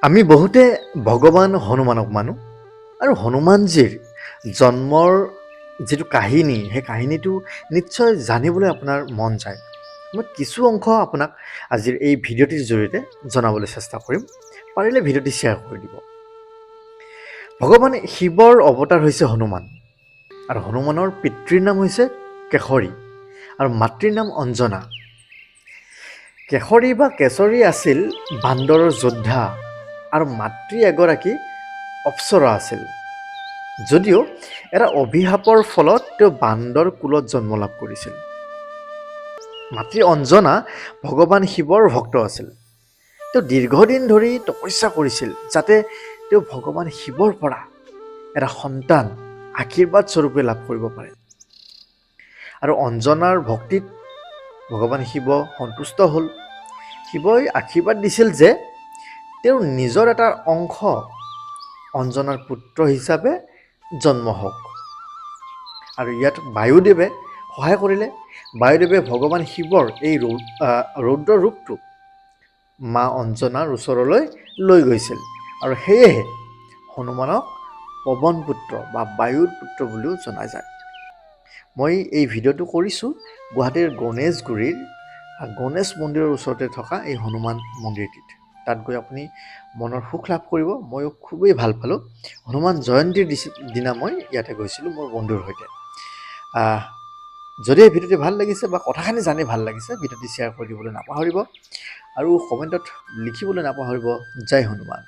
আমি বহুতে ভগৱান হনুমানক মানো আৰু হনুমানজীৰ জন্মৰ যিটো কাহিনী সেই কাহিনীটো নিশ্চয় জানিবলৈ আপোনাৰ মন যায়। মই কিছু অংশ আপোনাক আজিৰ এই ভিডিঅ'টিৰ জৰিয়তে জনাবলৈ চেষ্টা কৰিম। পাৰিলে ভিডিঅ'টি শ্বেয়াৰ কৰি দিব। ভগৱান শিৱৰ অৱতাৰ হৈছে হনুমান আৰু হনুমানৰ পিতৃৰ নাম হৈছে কেশৰী আৰু মাতৃৰ নাম অঞ্জনা। কেশৰী বা কেশৰী আছিল বান্দৰৰ যোদ্ধা আৰু মাতৃ এগৰাকী অপ্সৰা আছিল। যদিও এটা অভিশাপৰ ফলত তেওঁ বান্দৰ কুলত জন্ম লাভ কৰিছিল। মাতৃ অঞ্জনা ভগৱান শিৱৰ ভক্ত আছিল। তেওঁ দীৰ্ঘদিন ধৰি তপস্যা কৰিছিল যাতে তেওঁ ভগৱান শিৱৰ পৰা এটা সন্তান আশীৰ্বাদ স্বৰূপে লাভ কৰিব পাৰে। আৰু অঞ্জনাৰ ভক্তিত ভগৱান শিৱ সন্তুষ্ট হ'ল। শিৱই আশীৰ্বাদ দিছিল যে তেওঁৰ নিজৰ এটা অংশ অঞ্জনাৰ পুত্ৰ হিচাপে জন্ম হওক। আৰু ইয়াত বায়ুদেৱে সহায় কৰিলে। বায়ুদেৱে ভগৱান শিৱৰ এই ৰৌদ্ৰ ৰূপটো মা অঞ্জনাৰ ওচৰলৈ লৈ গৈছিল আৰু সেয়েহে হনুমানক পৱন পুত্ৰ বা বায়ুৰ পুত্ৰ বুলিও জনা যায়। মই এই ভিডিঅ'টো কৰিছোঁ গুৱাহাটীৰ গণেশগুৰিৰ গণেশ মন্দিৰৰ ওচৰতে থকা এই হনুমান মন্দিৰটিত। তাত গৈ আপুনি মনৰ সুখ লাভ কৰিব। ময়ো খুবেই ভাল পালোঁ। হনুমান জয়ন্তীৰ দিনা মই ইয়াতে গৈছিলোঁ মোৰ বন্ধুৰ সৈতে। যদি এই ভিডিঅ'টি ভাল লাগিছে বা কথাখিনি জানি ভাল লাগিছে, ভিডিঅ'টি শ্বেয়াৰ কৰি দিবলৈ নাপাহৰিব আৰু কমেণ্টত লিখিবলৈ নাপাহৰিব। জয় হনুমান।